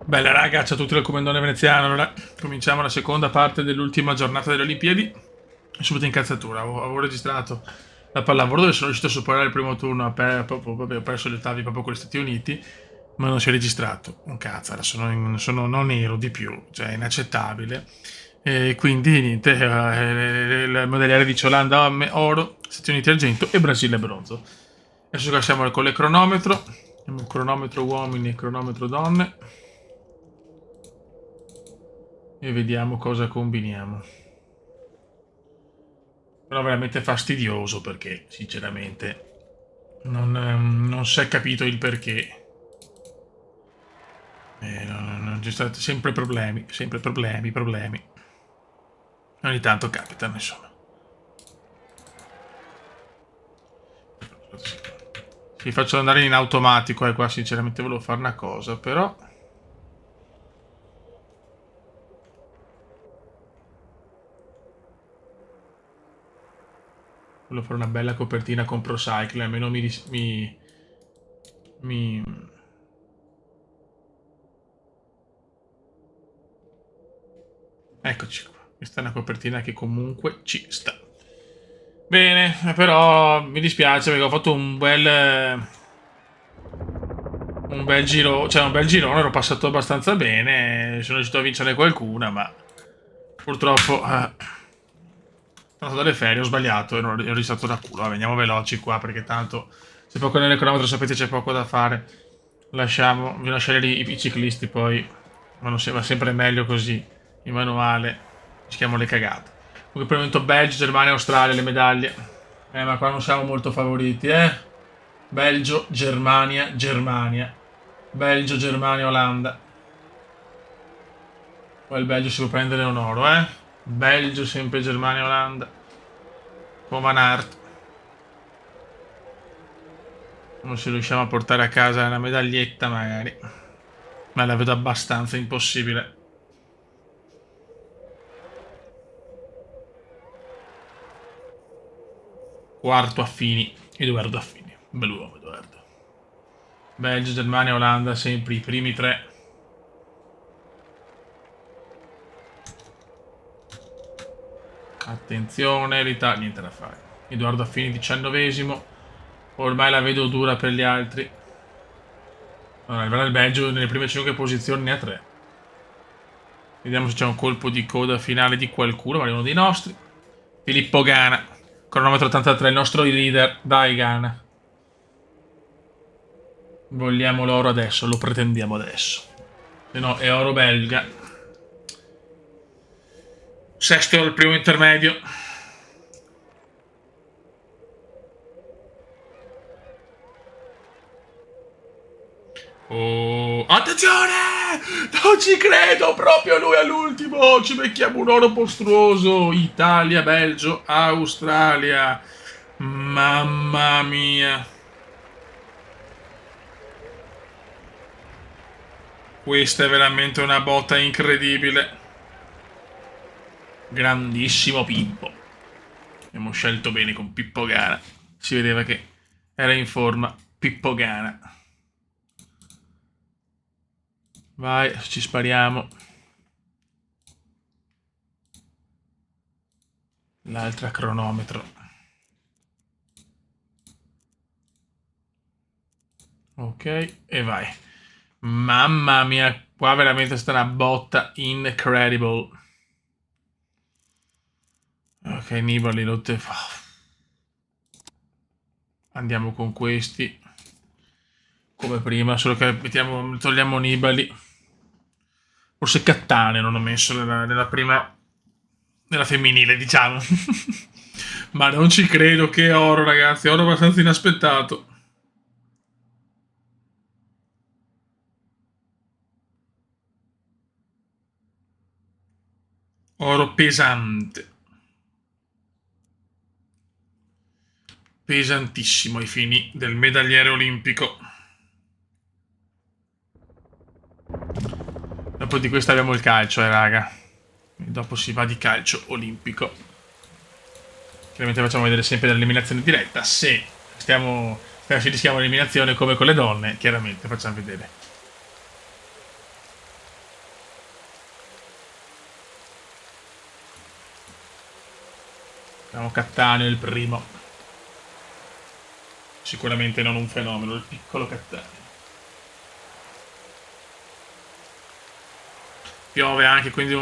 Bella raga, ciao a tutti dal Comandone Veneziano. Allora, cominciamo la seconda parte dell'ultima giornata delle Olimpiadi. Subito incazzatura, avevo registrato la pallavolo dove sono riuscito a superare il primo turno, vabbè, ho perso gli ottavi proprio con gli Stati Uniti, ma non si è registrato. Un cazzo, adesso non ero di più, cioè è inaccettabile. E quindi niente, il medagliere dice Olanda oro, Stati Uniti argento e Brasile bronzo. Adesso qua siamo con le cronometro, abbiamo il cronometro uomini e il cronometro donne. E vediamo cosa combiniamo. Però veramente fastidioso perché, sinceramente, non si è capito il perché. Non ci sono sempre problemi, problemi. Ogni tanto capitano, insomma. Vi faccio andare in automatico, qua sinceramente volevo fare una cosa, però. Volevo fare una bella copertina con ProCycle, almeno mi. Eccoci qua. Questa è una copertina che comunque ci sta. Bene, però mi dispiace perché ho fatto un bel giro, cioè un bel girone, ero passato abbastanza bene, sono riuscito a vincere qualcuna, ma purtroppo sono stato alle ferie, ho sbagliato e ho registrato da culo. Vabbè, andiamo veloci qua perché tanto c'è poco nell'econometro, sapete c'è poco da fare. Bisogna lasciare i ciclisti poi, va sempre meglio così, in manuale, rischiamo le cagate. Comunque per il momento Belgio, Germania, Australia, le medaglie. Ma qua non siamo molto favoriti, eh. Belgio, Germania, Germania. Belgio, Germania, Olanda. Poi il Belgio si può prendere un oro, eh. Belgio, sempre Germania, Olanda. Con Van Aert. Non se riusciamo a portare a casa una medaglietta magari. Ma la vedo abbastanza impossibile. Quarto Affini. Edoardo Affini. Bell'uomo Edoardo. Belgio, Germania, Olanda, sempre i primi tre. Attenzione, l'Italia, niente da fare. Edoardo Affini, 19esimo. Ormai la vedo dura per gli altri. Allora, arriverà il Belgio nelle prime 5 posizioni, ne ha 3. Vediamo se c'è un colpo di coda finale di qualcuno, magari uno dei nostri. Filippo Gana. Cronometro 83, il nostro leader. Dai, Gana. Vogliamo l'oro adesso, lo pretendiamo adesso. Se no è oro belga. Sesto al primo intermedio. Oh, attenzione! Non ci credo, proprio lui all'ultimo. Ci becchiamo un oro mostruoso. Italia, Belgio, Australia. Mamma mia. Questa è veramente una botta incredibile. Grandissimo Pippo. Abbiamo scelto bene con Pippo Gara. Si vedeva che era in forma Pippo Gara. Vai, ci spariamo. L'altra cronometro. Ok, e vai. Mamma mia, qua veramente sta una botta incredible. Ok, Nibali lotte. Andiamo con questi. Come prima, solo che togliamo Nibali. Forse Cattane non ho messo nella prima. Nella femminile, diciamo. Ma non ci credo, che oro, ragazzi. Oro abbastanza inaspettato. Oro pesante. Pesantissimo ai fini del medagliere olimpico. Dopo di questo abbiamo il calcio, raga. E dopo si va di calcio olimpico. Chiaramente facciamo vedere sempre l'eliminazione diretta. Se ci rischiamo l'eliminazione come con le donne, chiaramente facciamo vedere. Abbiamo Cattaneo il primo. Sicuramente non un fenomeno, il piccolo Cattaneo. Piove anche, quindi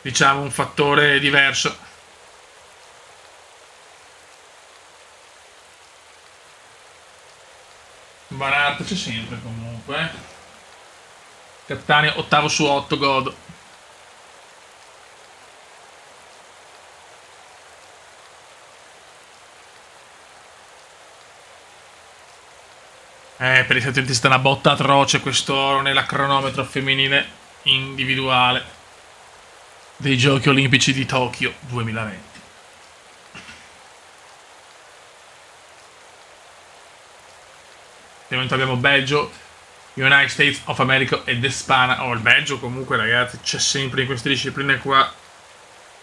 diciamo un fattore diverso. Barart c'è sempre comunque. Cattaneo 8 su 8 godo. Per i Stati Uniti sta una botta atroce quest'oro nella cronometro femminile individuale dei Giochi Olimpici di Tokyo 2020. Ovviamente abbiamo Belgio, United States of America ed Espana. Oh, il Belgio comunque, ragazzi, c'è sempre in queste discipline qua.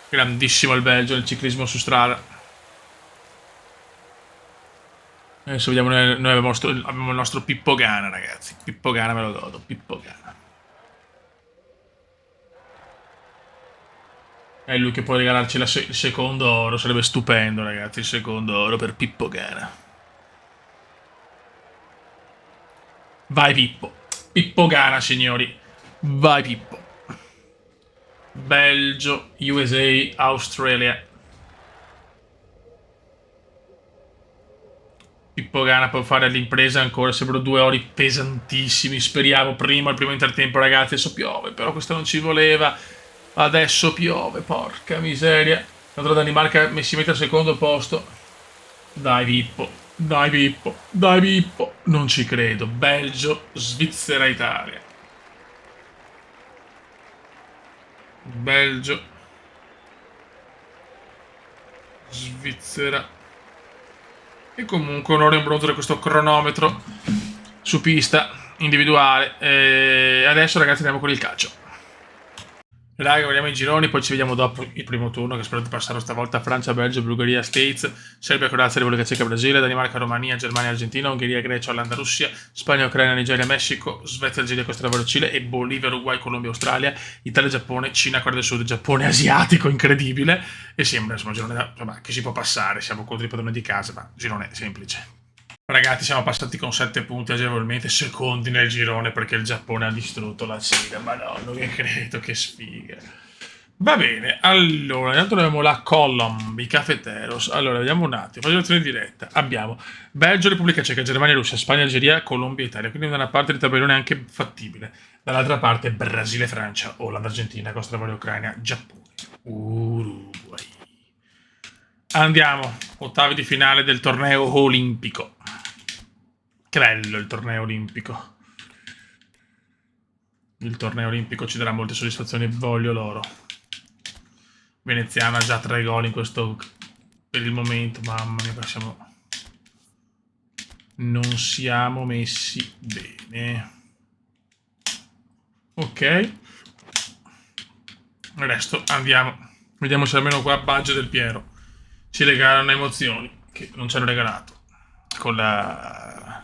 Grandissimo il Belgio nel ciclismo su strada. Adesso vediamo, noi abbiamo il nostro Pippo Gana, ragazzi. Pippo Gana me lo godo, Pippo Gana. È lui che può regalarci il secondo oro, sarebbe stupendo, ragazzi, il secondo oro per Pippo Gana. Vai Pippo. Pippo Gana, signori. Vai Pippo. Belgio, USA, Australia. Pippo Gana può fare l'impresa ancora, sembrano 2 ori pesantissimi, speriamo prima, il primo intertempo ragazzi, adesso piove, però questo non ci voleva, adesso piove, porca miseria, contro Danimarca si mette al secondo posto, dai Pippo, dai Pippo, dai Pippo, non ci credo, Belgio, Svizzera, Italia, Belgio, Svizzera. E comunque un oro in bronzo da questo cronometro su pista individuale. E adesso ragazzi andiamo con il calcio. Raga, vediamo i gironi, poi ci vediamo dopo il primo turno che spero di passare stavolta. Francia, Belgio, Bulgaria, States, Serbia, Croazia, Repubblica Ceca, Brasile, Danimarca, Romania, Germania, Argentina, Ungheria, Grecia, Olanda, Russia, Spagna, Ucraina, Nigeria, Messico, Svezia, Algeria, Costa d'Avorio, Cile e Bolivia, Uruguay, Colombia, Australia, Italia, Giappone, Cina, Corea del Sud, Giappone asiatico, incredibile. E sembra insomma un girone insomma, che si può passare, siamo contro i padroni di casa, ma girone semplice. Ragazzi, siamo passati con 7 punti agevolmente, secondi nel girone perché il Giappone ha distrutto la Cina. Ma no, non che credo, che sfiga. Va bene, allora, intanto abbiamo la column, i cafeteros. Allora, vediamo un attimo, facciamo diretta. Abbiamo Belgio, Repubblica Ceca, Germania, Russia, Spagna, Algeria, Colombia, Italia. Quindi da una parte il tabellone è anche fattibile. Dall'altra parte Brasile, Francia, Olanda, Argentina, Costa d'Avorio, Ucraina, Giappone, Uruguay. Andiamo, ottavi di finale del torneo olimpico. Che bello il torneo olimpico. Il torneo olimpico ci darà molte soddisfazioni, voglio l'oro. Veneziana ha già 3 gol in questo per il momento, mamma mia, non siamo messi bene. Ok. Adesso andiamo, vediamo se almeno qua Baggio del Piero ci regalano emozioni che non ci hanno regalato con la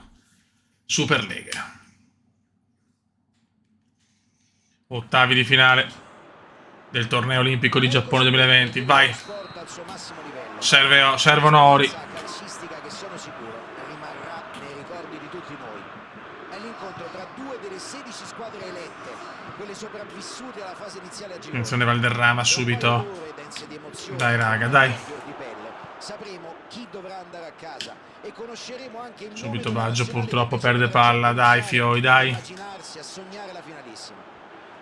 Superlega. Ottavi di finale del torneo olimpico di Giappone 2020. Vai, servono ori. Attenzione Valderrama subito. Dai raga, dai. Sapremo chi dovrà andare a casa e conosceremo anche il subito Baggio purtroppo perde palla, dai Fioi, dai.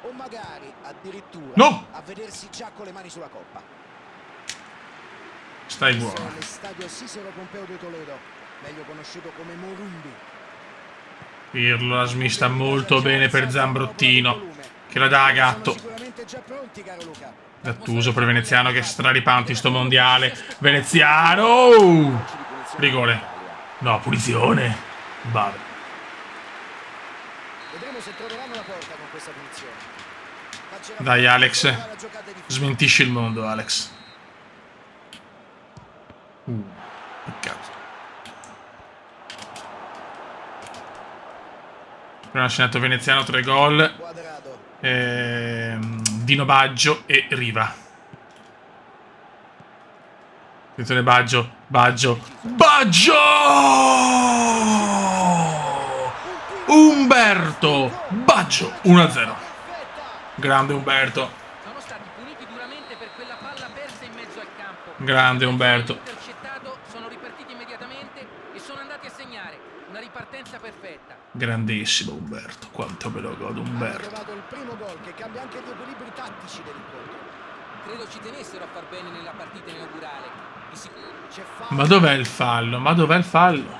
O magari addirittura no! A vedersi già con le mani sulla coppa. Stai buono. Pirlo la smista molto bene per Zambrottino che la dà a Gatto. Gattuso per Veneziano che straripante in sto mondiale. Veneziano! Rigore. No, punizione. Vabbè. Vedremo se troveranno la porta con questa punizione. Dai Alex. Smentisci il mondo, Alex. Peccato. Appena segnato Veneziano 3 gol. Dino Baggio e Riva. Attenzione Baggio, Baggio, Baggio! Umberto Baggio, 1-0. Grande Umberto. Sono stati puniti duramente per quella palla persa in mezzo al campo. Grande Umberto. Intercettato, sono ripartiti immediatamente e sono andati a segnare. Una ripartenza perfetta. Grandissimo Umberto, quanto me lo godo Hanno Umberto. trovato il primo gol che cambia anche gli equilibri tattici dell'incontro. Credo ci tenessero a far bene nella partita inaugurale. Di sicuro. C'è fallo. Ma dov'è il fallo? Ma dov'è il fallo?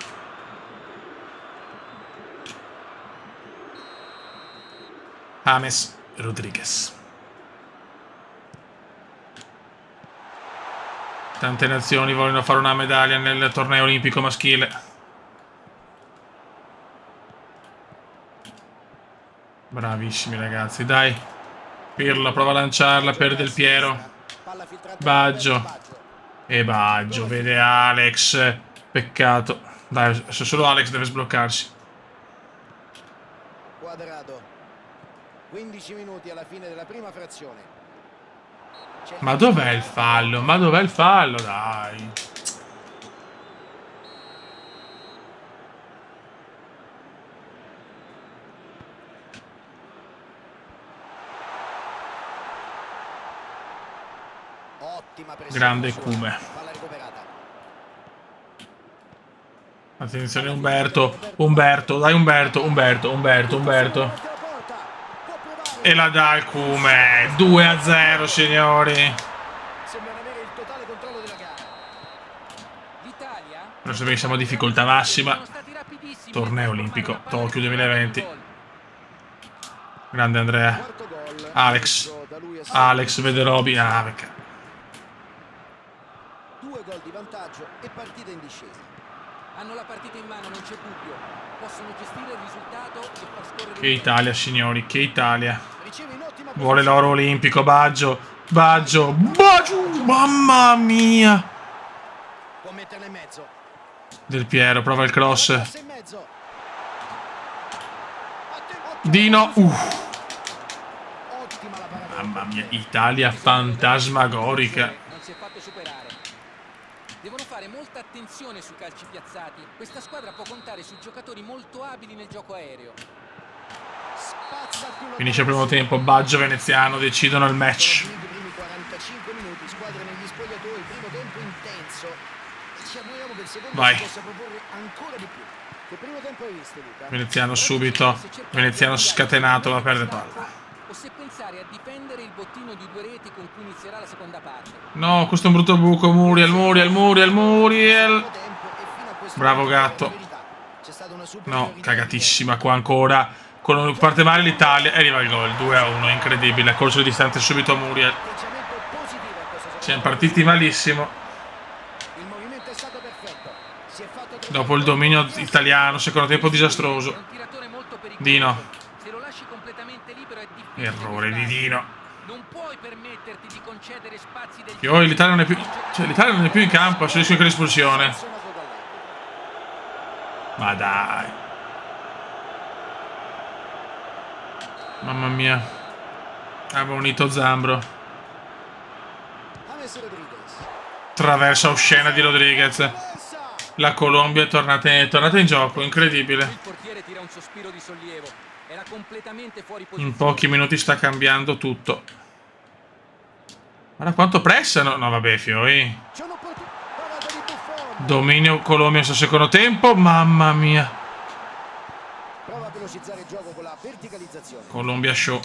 James Rodriguez. Tante nazioni vogliono fare una medaglia nel torneo olimpico maschile. Bravissimi ragazzi, dai. Pirlo prova a lanciarla per Del Piero. Palla filtrata Baggio. E Baggio, vede Alex. Peccato. Dai, solo Alex deve sbloccarsi. Quadrado. 15 minuti alla fine della prima frazione. Ma dov'è il fallo? Ma dov'è il fallo? Dai. Ottima pressione. Grande Cume. Palla recuperata. Attenzione Umberto. Umberto, dai Umberto, Umberto, Umberto, Umberto. Davanti alla porta. Può provare. E la dà il Cume. 2-0 signori. Sembrano avere il totale controllo della gara. L'Italia? Adesso noi siamo a difficoltà massima. Sono stati rapidissimi Torneo nel olimpico, trasformare una Tokyo palla 2020. in gol. Grande Andrea. Quarto gol. Alex. Da lui a Alex vede Roby. Ah, perché? 2 gol di vantaggio e partita in discesa. Hanno la partita in mano, non c'è dubbio. Possono gestire il risultato e far scorrere Che il Italia signori, che Italia. Riceve in ottima Vuole posizione. l'oro olimpico, Baggio. Baggio. Baggio. Mamma mia. Può metterla in mezzo. Del Piero, prova il cross. Passa in mezzo. Dino. Ottima la parata. Mamma mia, Italia fantasmagorica. Non si è fatto superare. Devono fare molta attenzione sui calci piazzati. Questa squadra può contare su giocatori molto abili nel gioco aereo. Spazza più lontano. Finisce il primo tempo, Baggio Veneziano decidono il match. Finiti i primi 45 minuti, squadre negli spogliatoi, primo tempo intenso. E ci auguriamo che il secondo Vai. si possa proporre ancora di più. Che primo tempo hai visto, Luca? Veneziano subito. Veneziano scatenato, la perde palla. O se pensare a difendere il bottino di 2 reti con cui inizierà la seconda parte. No, questo è un brutto buco. Muriel, Muriel, Muriel, Muriel. Primo tempo e fino a questo Bravo momento gatto. la verità. C'è stata una No, superiorità cagatissima qua ancora. Con parte male l'Italia e arriva il gol. 2-1, incredibile. Corso di distanza subito a Muriel. atteggiamento positivo a questo secondo Siamo partiti malissimo. Il movimento è stato perfetto. Si è fatto trovare Dopo il dominio italiano, secondo tempo È disastroso. un tiratore molto pericoloso. Dino. Se lo lasci completamente libero è difficile. Errore di evitarlo. Dino. Non puoi permetterti di concedere spazi del Io l'Italia non è più. Cioè, l'Italia non è più in campo, si rischia l'espulsione. sanzionato dall'arbitro. Ma dai. Mamma mia. Avevo unito Zambro. James Rodriguez. Traversa oscena di Rodriguez. Persa. La Colombia è tornata in gioco, incredibile. Il portiere tira un sospiro di sollievo. Era completamente fuori posizione. In pochi minuti sta cambiando tutto. Guarda quanto pressano. No, vabbè, fioi. C'è un'opportunità. Parata di Buffon. Dominio Colombia nel secondo tempo. Mamma mia. Prova a velocizzare il gioco con la verticalizzazione. Colombia show.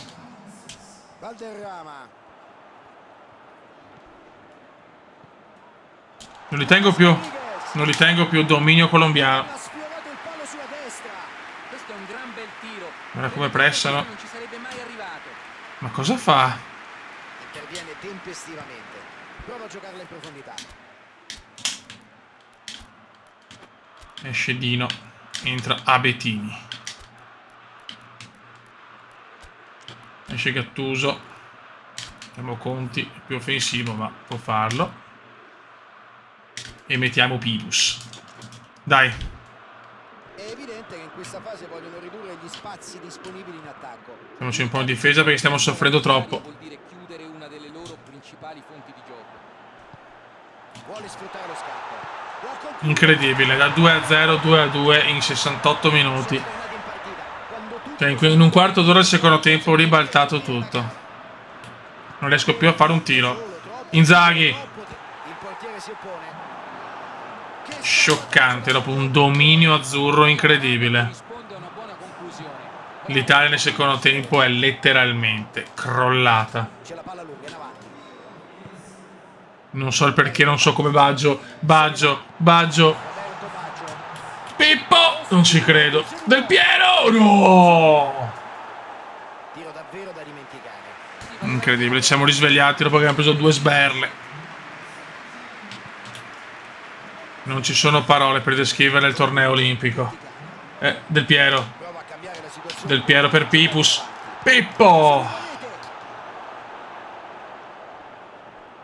Valderrama. Non li tengo più. Non li tengo più. Dominio colombiano. Ha sfiorato il palo sulla destra. Questo è un gran bel tiro. Guarda come pressano. Non ci sarebbe mai arrivato. Ma cosa fa? Interviene tempestivamente. Prova a giocarla in profondità. Esce Dino. Entra Abetini. Esce Gattuso. Siamo Conti, più offensivo, ma può farlo. E mettiamo Pibus. Dai. È evidente che in questa fase vogliono ridurre gli spazi disponibili in attacco. Mettiamoci un po' in difesa perché stiamo soffrendo troppo. Vuol dire chiudere una delle loro principali fonti di gioco. vuole sfruttare lo scatto. Lo ha concluso. Incredibile, da 2-0, 2-2 in 68 minuti. Siamo tornati in partita. Quando tutto Cioè, in un quarto d'ora del secondo tempo ho ribaltato tutto. Non riesco più a fare un tiro. solo, troppo, Inzaghi. il portiere si oppone. Che Scioccante, dopo un dominio azzurro incredibile. Risponde a una buona conclusione. L'Italia nel secondo tempo è letteralmente crollata. c'è la palla lunga in avanti. Non so il perché, non so come Baggio. Roberto Baggio. Pippo! Non ci credo. Del Piero! No! Tiro davvero da dimenticare. Incredibile, ci siamo risvegliati dopo che abbiamo preso 2 sberle. Non ci sono parole per descrivere il torneo olimpico. Del Piero. Prova a cambiare la situazione. Del Piero per Pipus. Pippo!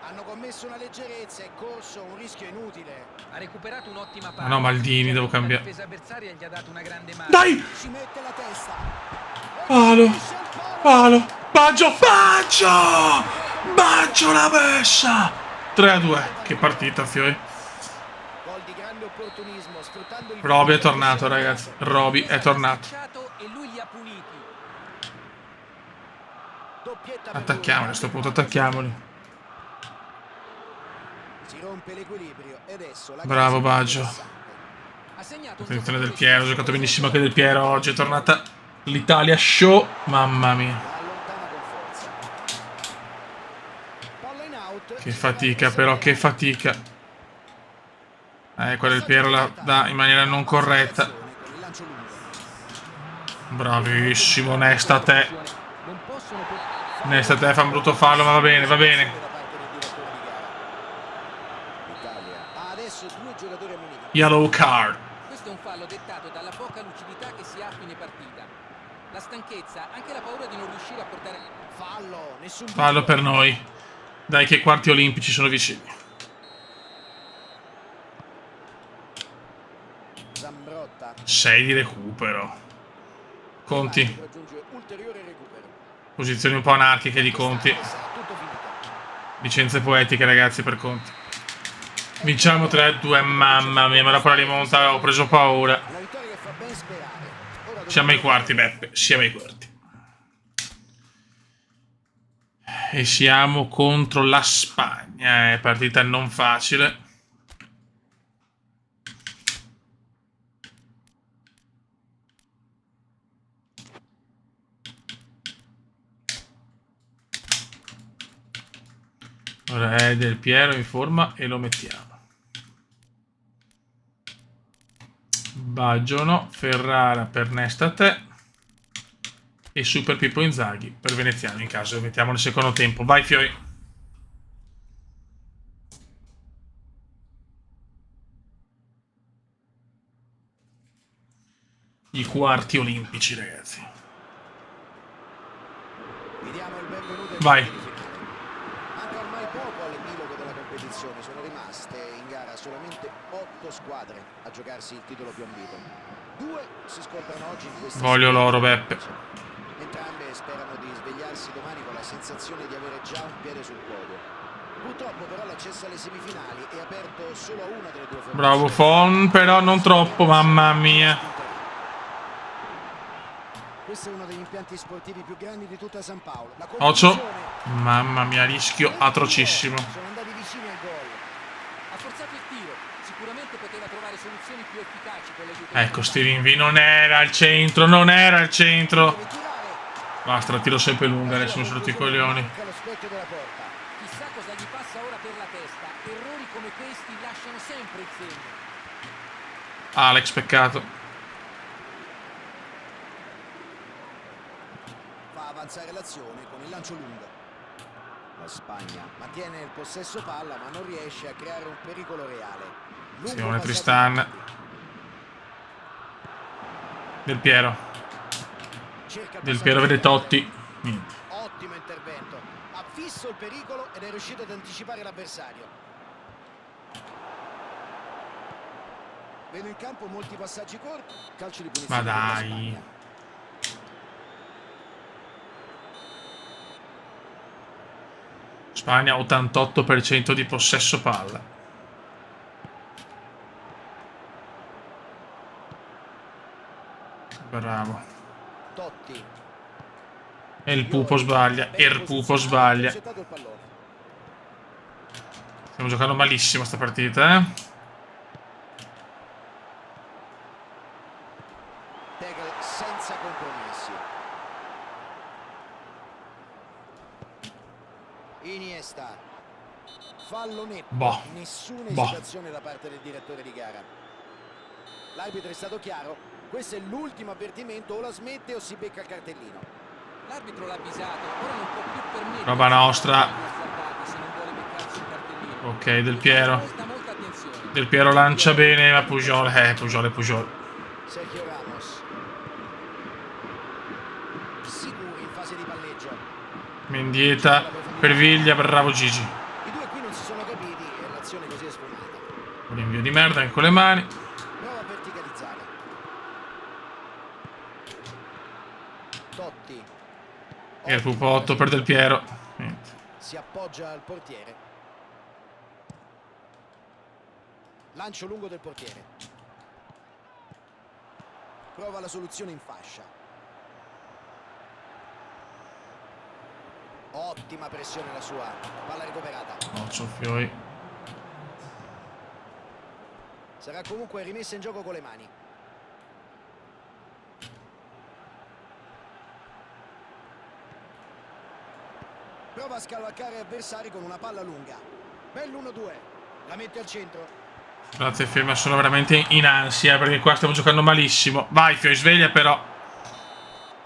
Hanno commesso una leggerezza e corso un rischio inutile. Ha recuperato un'ottima Ma no, Maldini, devo cambiare. La difesa avversaria gli ha dato una grande mano. Dai! Ci mette la testa. Palo! Palo! Baggio! Baggio! Baggio l'ha messa! 3-2. Che partita, Fioi. Gol di grande opportunismo, sfruttando il Roby è tornato, ragazzi. Roby è tornato. E lui li ha puniti. doppietta per Attacchiamoli a sto punto, attacchiamoli. lui. Si rompe l'equilibrio e adesso la Bravo gara si Baggio. interessante. Ha segnato un Attenzione del giocatore Piero, ha giocato benissimo anche del Piero. Oggi è tornata l'Italia show. Mamma mia. La allontana con forza. Palla in out. Che fatica però, che fatica. Quella del Piero la dà in maniera non corretta. Con il lancio lungo. Bravissimo, Nesta te. non possono por- Nesta te fa un brutto fallo, ma va bene, va bene. Da parte del direttore di gara. L'Italia ha adesso 2 giocatori ammoniti. Yellow card. Questo è un fallo dettato dalla poca lucidità che si ha a fine partita. La stanchezza, anche la paura di non riuscire a portare... Fallo, nessun Fallo titolo. per noi. Dai che i quarti olimpici sono vicini. Zambrotta 6 di recupero. Conti. raggiunge ulteriore recupero. Posizioni un po' anarchiche di Conti. Tutto finito. Licenze poetiche, ragazzi, per Conti. Vinciamo 3-2. Mamma mia, ma dopo la rimonta ho preso paura. Una vittoria che fa ben sperare. Ora Siamo ai quarti, Beppe. Siamo ai quarti. E siamo contro la Spagna. È partita non facile. Ora è del Piero in forma e lo mettiamo. Baggio no, Ferrara per Nesta te e Super Pippo Inzaghi per Veneziano in caso lo mettiamo nel secondo tempo. Vai Fioi. I quarti olimpici, ragazzi. vi diamo il benvenuto ai Vai. quarti di finale. Manca ormai poco all'epilogo della competizione. Sono rimaste in gara solamente 8 squadre a giocarsi il titolo più ambito. 2 si scontrano oggi in questa Voglio sfida. l'oro, Beppe. Entrambe sperano di svegliarsi domani con la sensazione di avere già un piede sul podio. Purtroppo però l'accesso alle semifinali è aperto solo a una delle 2 formazioni. Bravo Fon, però non troppo, mamma mia. Questo è uno degli impianti sportivi più grandi di tutta San Paolo. La Ocio. conclusione- Mamma mia, rischio atrocissimo. Sono andati vicini al gol. Ha forzato il tiro. Sicuramente poteva trovare soluzioni più efficaci con l'aiuto. Ecco, Steven V non era al centro, non era al centro. Deve tirare. Basta, la tiro sempre lunga, adesso mi sono tutti i coglioni. Manca lo specchio della porta. Chissà cosa gli passa ora per la testa. Errori come questi lasciano sempre il segno. Alex, peccato. Fa avanzare l'azione con il lancio lungo. La Spagna mantiene il possesso palla ma non riesce a creare un pericolo reale. Lungo Simone passaggio Tristan. avanti. Del Piero. Cerca il Del passaggio Piero vede interno. Totti. Niente. Ottimo intervento. Ha fisso il pericolo ed è riuscito ad anticipare l'avversario. Vedo in campo molti passaggi corti. Calcio di punizione Ma per la dai. Spagna. Spagna 88% di possesso palla. Bravo. Totti. E il pupo sbaglia. E il pupo sbaglia. Intercettato il pallone. Stiamo giocando malissimo sta partita, eh. Tegel senza compromessi. Iniesta. Fallo netto. Boh. Nessuna Boh. esitazione da parte del direttore di gara. L'arbitro è stato chiaro. Questo è l'ultimo avvertimento. O la smette o si becca il cartellino. L'arbitro l'ha avvisato, ora non può più permettere Roba nostra. se non vuole beccarsi un cartellino. Ok, Del Piero. Molta attenzione. Del Piero lancia bene, ma Pujol. Pujol è Pujol. Sergio Ramos. Sicuri in fase di palleggio. Mendieta per Viglia, bravo Gigi. I due qui non si sono capiti e l'azione così è sfumata. Un invio di merda anche con le mani. Prova a verticalizzare. Totti. E il pupotto per Del Piero. Niente. Si appoggia al portiere. Lancio lungo del portiere. Prova la soluzione in fascia. Ottima pressione la sua. Palla recuperata. Occhio Fioi. Sarà comunque rimessa in gioco con le mani. Prova a scavalcare avversari con una palla lunga. Bell'1-2. La mette al centro. Grazie Fioi, ma sono veramente in ansia perché qua stiamo giocando malissimo. Vai Fioi, sveglia però.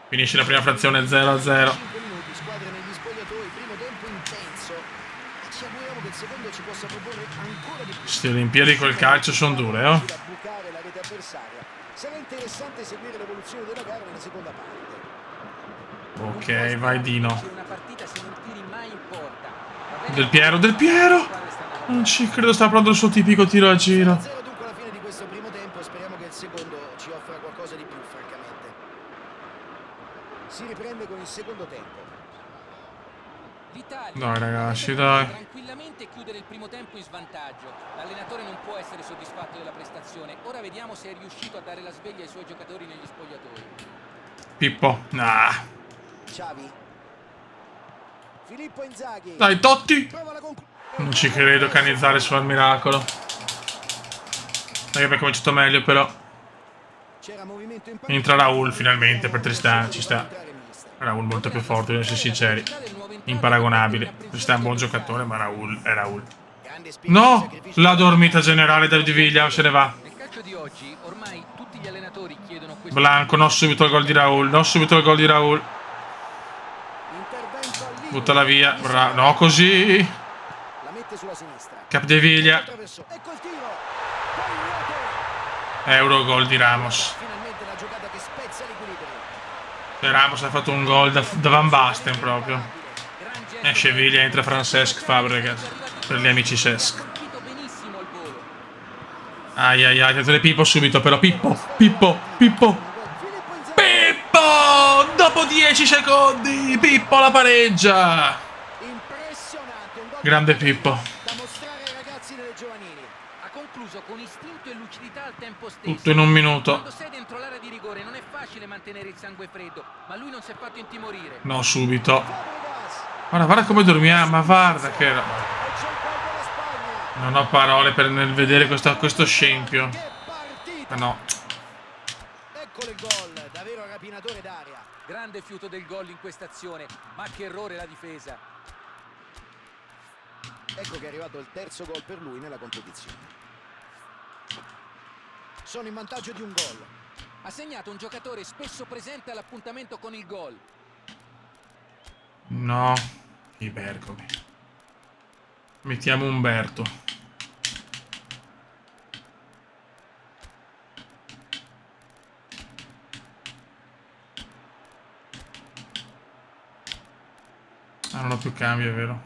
Finisce la prima frazione 0-0. 5 minuti, squadre negli spogliatoi, primo tempo intenso. E ci auguriamo che il secondo ci possa proporre ancora di più. Queste Olimpiadi col calcio sono dure, oh. Da bucare la rete avversaria. Sarà interessante seguire l'evoluzione della gara nella seconda parte. Ok, vai Dino. Una partita se non tiri mai in porta. Del Piero, Del Piero! Non ci credo, sta provando il suo tipico tiro a giro. 0 dunque alla fine di questo primo tempo, speriamo che il secondo ci offra qualcosa di più, francamente. Si riprende con il secondo tempo. L'Italia Dai, ragazzi, potrebbe dai. tranquillamente chiudere il primo tempo in svantaggio. L'allenatore non può essere soddisfatto della prestazione. Ora vediamo se è riuscito a dare la sveglia ai suoi giocatori negli spogliatoi. Pippo. Nah. Xavi. Filippo Inzaghi. Dai, Totti! Prova la conclusione. Non ci credo, Canizzare sul miracolo. Anche perché è cominciato meglio, però. C'era movimento in Entra Raul finalmente per Tristan, ci sta. Raul molto più forte, dobbiamo essere sinceri. Imparagonabile. Tristan è un buon giocatore, ma Raul è Raul. No! La dormita generale David Villa se ne va. Nel calcio di oggi ormai tutti gli allenatori chiedono questo. Blanco, non subito il gol di Raul. Non subito il gol di Raul. Intervento al limite. Buttala via. No, così. La mette sulla sinistra. Capdeviglia. Attraverso. Ecco il tiro. Poi in rete. Eurogol di Ramos. Finalmente la giocata che spezza l'equilibrio. E Ramos ha fatto un gol da Van Basten proprio. Gran gesto Esce Viglia, entra Francesc Fabregas. Per gli amici Cesc. colpito benissimo al volo. Ai ai ai, attenzione Pippo subito però. Pippo, Pippo, Pippo. Filippo Inzaghi. Pippo! Dopo 10 secondi, Pippo la pareggia. Impressionante. Un gol Grande Pippo. da mostrare ai ragazzi delle giovanili. Ha concluso con istinto e lucidità al tempo stesso. Tutto in un minuto. Quando sei dentro l'area di rigore non è facile mantenere il sangue freddo, ma lui non si è fatto intimorire. No, subito. Fabregas. Guarda come dormiamo, ma guarda che... E c'è il gol della Spagna. Non ho parole nel vedere questo scempio. Che partita. Ma no. Eccolo il gol, davvero rapinatore d'aria. Grande fiuto del gol in questa azione, ma che errore la difesa. Ecco che è arrivato il terzo gol per lui nella competizione. Sono in vantaggio di un gol. Ha segnato un giocatore spesso presente all'appuntamento con il gol. No. I Bergomi. Mettiamo Umberto. Ah, non ho più cambio, è vero.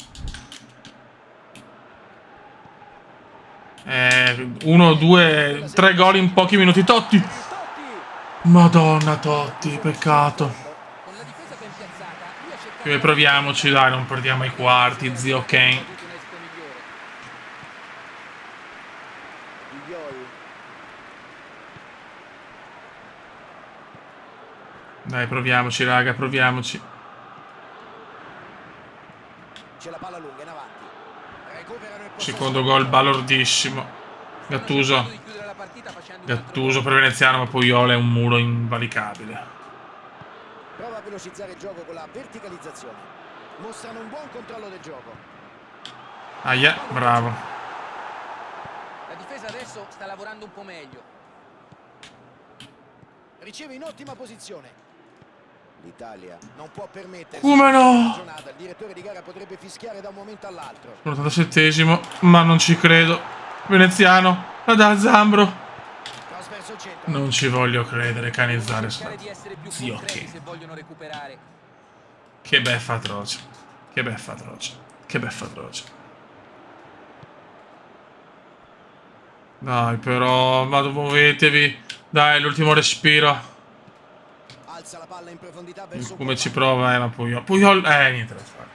1, 2, 3 gol in pochi minuti. Totti! Totti. Madonna Totti, peccato. Con la difesa ben piazzata, lui ha cercato E proviamoci, dai, non perdiamo i quarti, zio Kane. ha avuto un esito migliore. Viglioli. Dai, proviamoci, raga, proviamoci. C'è la palla lunga in avanti. Recuperano il possesso. Secondo gol balordissimo. Stanno cercando Gattuso. di chiudere la partita facendo un altro Gattuso gol. per Veneziano, ma Puyol è un muro invalicabile. Prova a velocizzare il gioco con la verticalizzazione. Mostrano un buon controllo del gioco. Aia, bravo. La difesa adesso sta lavorando un po' meglio. Riceve in ottima posizione. L'Italia non può permettersi Come no? giornata. Il direttore di gara potrebbe fischiare da un momento all'altro. 87esimo, ma non ci credo. Veneziano, la dà Zambro. Cross verso il centro. Non ci voglio credere, Canizzare. Cercare di essere più Zio concreti che. se vogliono recuperare. Che beffa atroce. Che beffa atroce. Che beffa atroce. Dai però, ma muovetevi. Dai, l'ultimo respiro. Alza la palla in profondità verso un Come ci compagno. prova, ma Puyol. Puyol, niente da fare.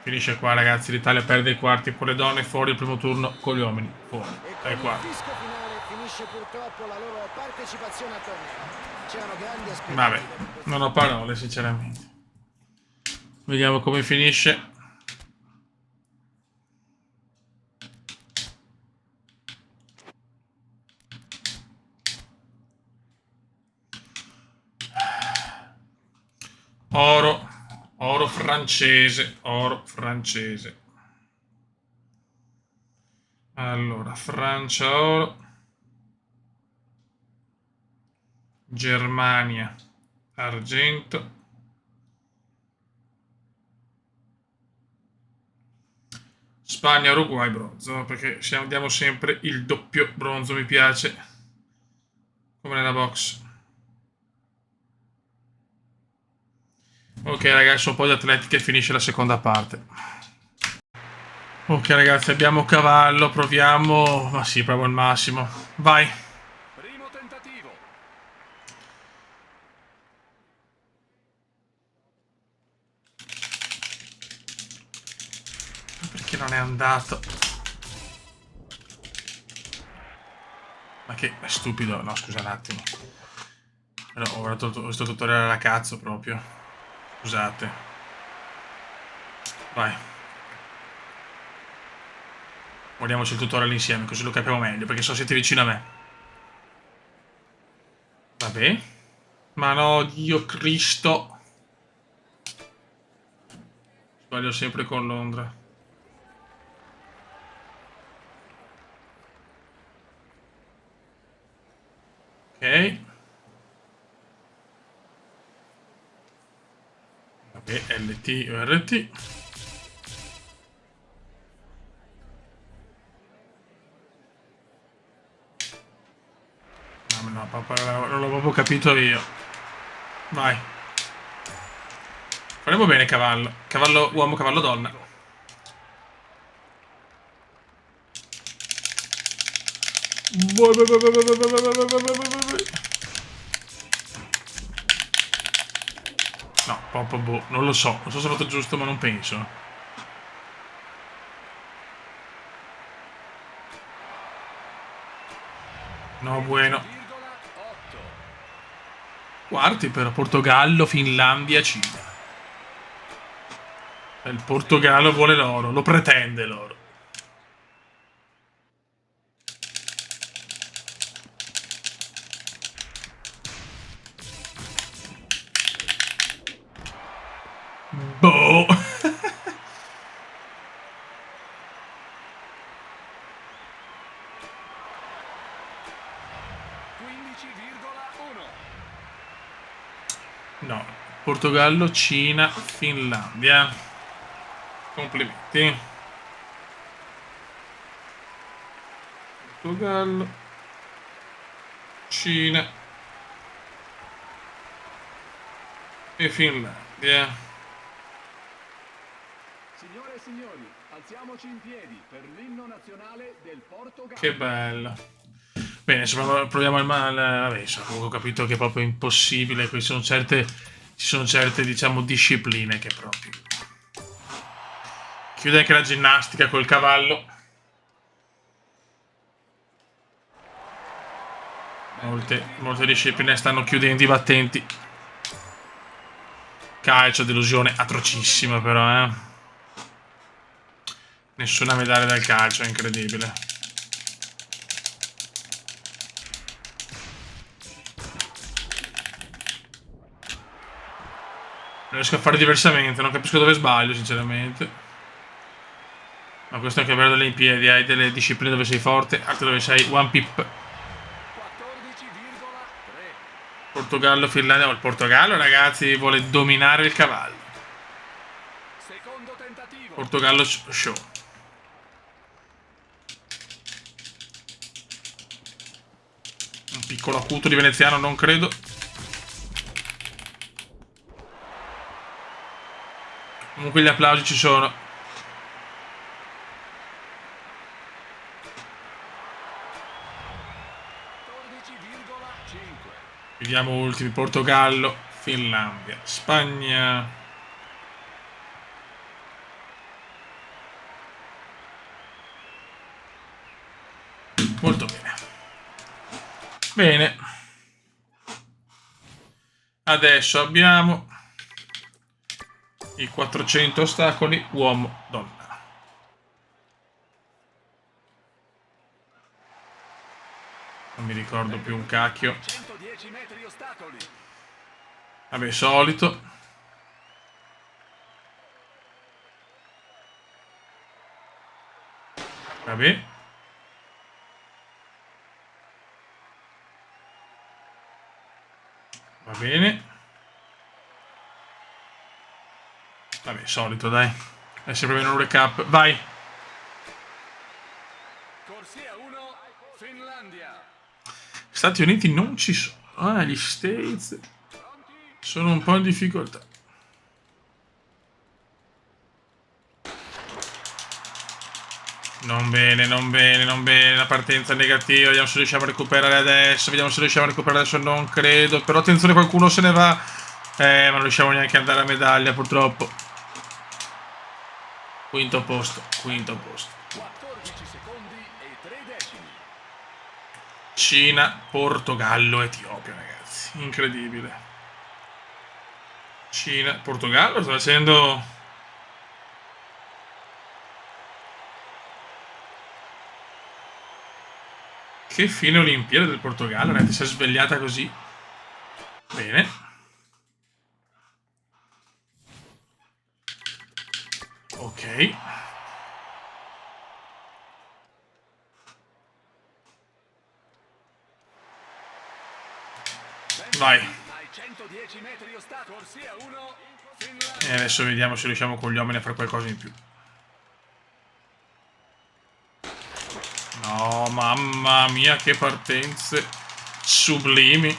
Finisce qua, ragazzi. L'Italia perde i quarti con le donne fuori il primo turno, con gli uomini fuori. E Dai con il quarti. fischio finale finisce purtroppo la loro partecipazione al torneo. C'erano grandi aspettative Vabbè, per questo. non ho parole, sinceramente. Vediamo come finisce. Oro. Oro francese. Oro francese. Allora, Francia oro. Germania argento. Spagna, Uruguay, bronzo, perché diamo sempre il doppio bronzo, mi piace, come nella box. Ok ragazzi, un po' di atletica e finisce la seconda parte. Ok ragazzi, abbiamo cavallo, proviamo, ma sì, provo il massimo. Vai. Primo tentativo. Perché non è andato? Ma che è stupido, no scusa un attimo. Però ho guardato questo tutorial alla cazzo proprio. Scusate. Vai. Guardiamoci il tutorial insieme, così lo capiamo meglio, perché so siete vicino a me. Vabbè. Ma no, Dio Cristo. Sbaglio sempre con Londra. Ok. Vabbè, LT o RT. No, non l'ho proprio capito io. Vai. Faremo bene cavallo. Cavallo uomo, cavallo donna. No, proprio boh, non lo so. Non so se ho fatto giusto, ma non penso. No, bueno. Quarti però, Portogallo, Finlandia, Cina. Il Portogallo vuole l'oro, lo pretende l'oro. Boh. 15,1. No, Portogallo, Cina, Finlandia. Complimenti. Portogallo, Cina e Finlandia. Signore e signori, alziamoci in piedi per l'inno nazionale del Portogallo. Che bello. Bene, se proviamo il male. Vabbè, comunque ho capito che è proprio impossibile. Ci sono certe, diciamo, discipline che proprio. Chiude anche la ginnastica col cavallo. Molte discipline stanno chiudendo i battenti. calcio, delusione atrocissima però, eh. Nessuna medaglia dal calcio, è incredibile. Non riesco a fare diversamente, non capisco dove sbaglio, sinceramente. Ma questo è anche vero delle Olimpiadi, hai delle discipline dove sei forte, altre dove sei one pip. 14,3. Portogallo, Finlandia, il Portogallo ragazzi vuole dominare il cavallo. Secondo tentativo. Portogallo show. Un piccolo acuto di veneziano, non credo. Comunque gli applausi ci sono. 14,5. Vediamo ultimi. Portogallo, Finlandia, Spagna. Molto bene. Bene. Adesso abbiamo i 400 ostacoli uomo-donna. Non mi ricordo più un cacchio. 110 metri ostacoli. Vabbè, solito. Vabbè. Va bene. Vabbè, solito, dai. È sempre meno un recap. Vai. Corsia 1, Finlandia. Stati Uniti non ci sono. Ah, gli States Pronti? sono un po' in difficoltà. Non bene, non bene, non bene. La partenza negativa. Vediamo se riusciamo a recuperare adesso. Vediamo se riusciamo a recuperare adesso. Non credo. Però attenzione, qualcuno se ne va. Ma non riusciamo neanche ad andare a medaglia, purtroppo. Quinto posto. Quinto posto. 14 secondi e 3 decimi. Cina, Portogallo, Etiopia, ragazzi. Incredibile. Cina, Portogallo sta facendo... Che fine Olimpiade del Portogallo, ragazzi. Si è svegliata così. Bene. Ok. Vai. Ai 110 metri ostacoli. Corsia 1, E Finlandia. adesso vediamo se riusciamo con gli uomini a fare qualcosa in più. No, mamma mia, che partenze sublimi.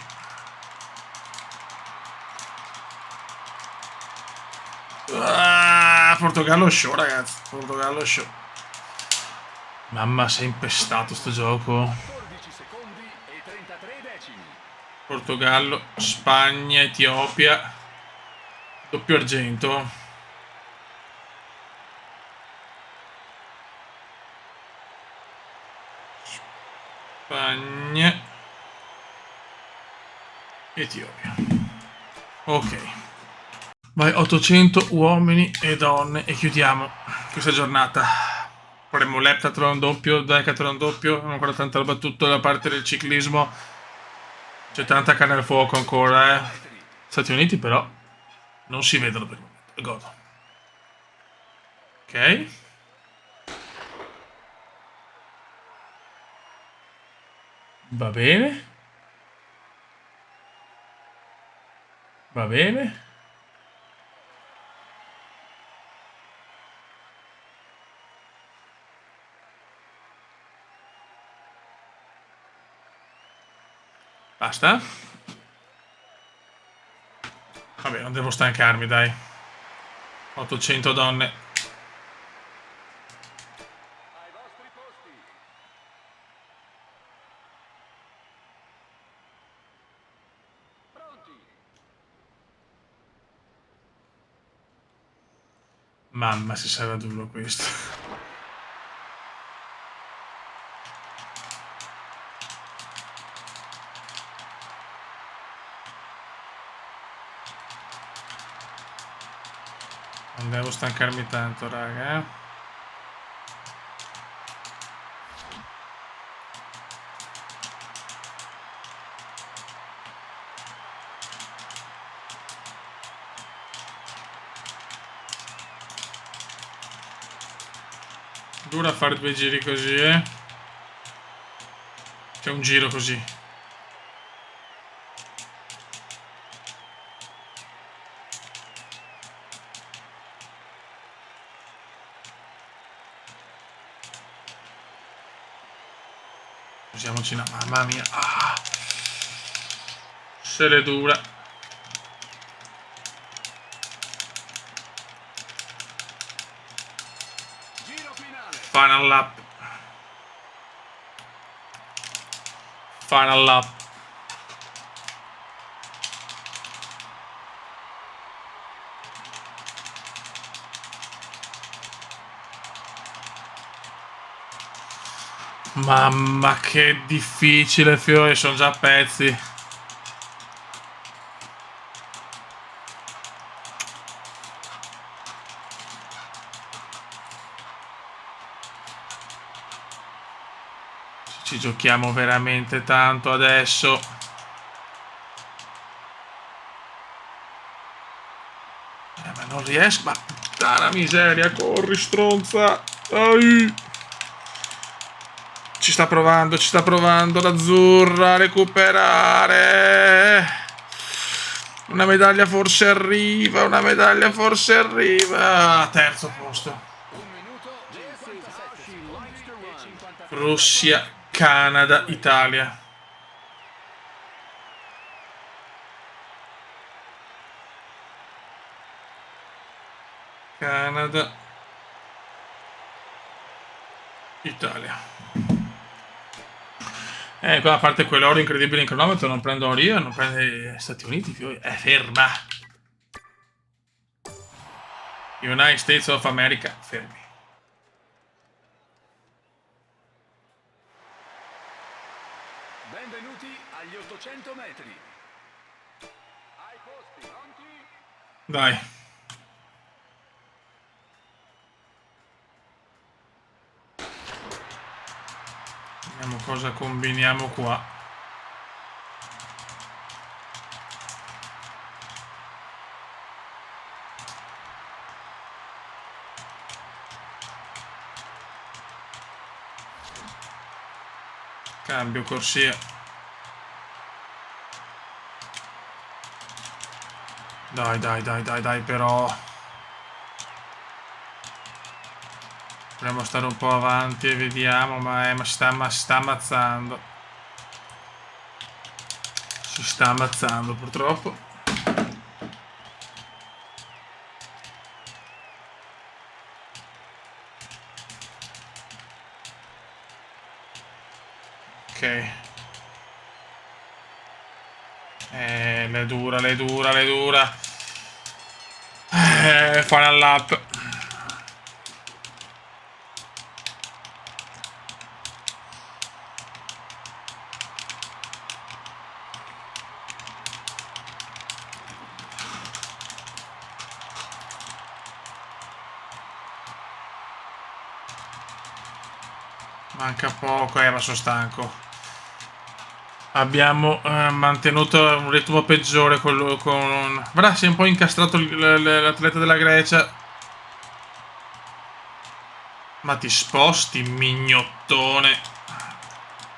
Ah, Portogallo show, ragazzi. Portogallo show. Mamma, sei impestato sto gioco. 14 secondi e 33 decimi. Portogallo, Spagna, Etiopia. Doppio argento. Spagna, Etiopia. Ok. Vai, 800 uomini e donne e chiudiamo questa giornata. Faremo l'heptathlon doppio, decathlon doppio, non ancora tanta roba, tutta la parte del ciclismo. C'è tanta carne al fuoco ancora, eh. Stati Uniti però non si vedono per il momento. Godo. Ok. Va bene. Va bene. Basta. Vabbè, non devo stancarmi, dai. 800 donne. Ai vostri posti. Pronti. Mamma, se sarà duro questo. devo stancarmi tanto, raga, eh. Dura fare 2 giri così, eh. C'è un giro così. Usiamoci una... Mamma mia. Ah. Se le dura. Giro finale. Final lap. Final lap. Mamma che difficile, fiori, sono già a pezzi. Ci giochiamo veramente tanto adesso. Ma non riesco. Ma puttana miseria, corri stronza. Ai. Ci sta provando l'azzurra a recuperare. Una medaglia forse arriva, Terzo posto. Un minuto e 47 secondi e 50. Russia, Canada, Italia. Canada, Italia. Qua a parte quell'oro incredibile in cronometro, non prendo io, non prende Stati Uniti, è ferma. United States of America, fermi. Benvenuti agli 800 metri. Ai posti, pronti? Dai. Vediamo cosa combiniamo qua. Cambio corsia. Dai, però. Dovremmo stare un po' avanti e vediamo, ma sta ammazzando. Si sta ammazzando purtroppo. Ok. Le dura. Final lap. Manca poco, ma sono stanco. Abbiamo mantenuto un ritmo peggiore con... Guarda, si è un po' incastrato l'atleta della Grecia. Ma ti sposti, mignottone.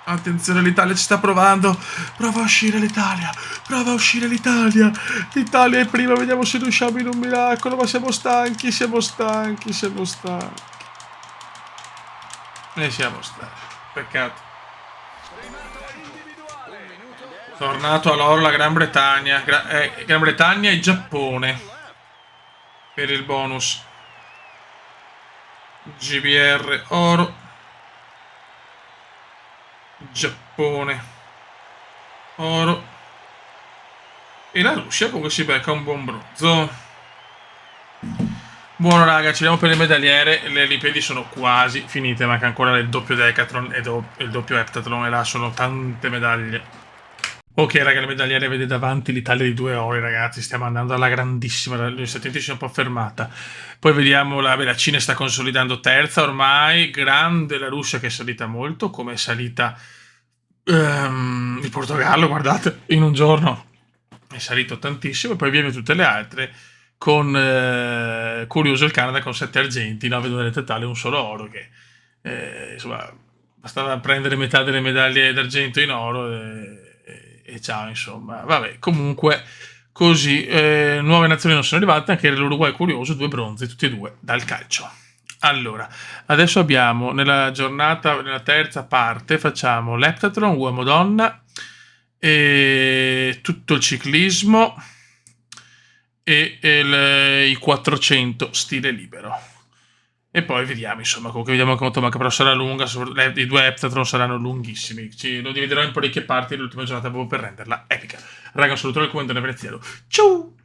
Attenzione, l'Italia ci sta provando. Prova a uscire l'Italia. L'Italia è prima, vediamo se riusciamo in un miracolo. Ma siamo stanchi. E siamo stanchi. Peccato. Tornato all'oro la Gran Bretagna. Gran Bretagna e Giappone. Per il bonus. GBR oro. Giappone oro. E la Russia comunque si becca un buon bronzo. Buono raga, ci vediamo per le medagliere. Le Olimpiadi sono quasi finite. Manca ancora il doppio decathlon e il doppio heptathlon. E là sono tante medaglie. Ok, raga, la medagliere vede davanti l'Italia di 2 ore, ragazzi. Stiamo andando alla grandissima. Gli Stati Uniti si è un po' fermata. Poi vediamo la Cina sta consolidando terza ormai. Grande la Russia che è salita molto. Come è salita il Portogallo, guardate, in un giorno è salito tantissimo. E poi viene tutte le altre. Con curioso il Canada con 7 argenti, 9 medaglie totali, un solo oro. Che insomma, bastava prendere metà delle medaglie d'argento in oro. E ciao, insomma, vabbè, comunque così nuove nazioni non sono arrivate, anche l'Uruguay è curioso, 2 bronzi, tutti e due dal calcio. Allora, adesso abbiamo nella giornata, nella terza parte, facciamo l'heptathlon uomo-donna, e tutto il ciclismo e i 400 stile libero. E poi vediamo, insomma, comunque vediamo quanto manca, però sarà lunga, i 2 heptathlon saranno lunghissimi, lo dividerò in parecchie parti l'ultima giornata proprio per renderla epica. Raga, un saluto dal commento da Veneziano, ciao!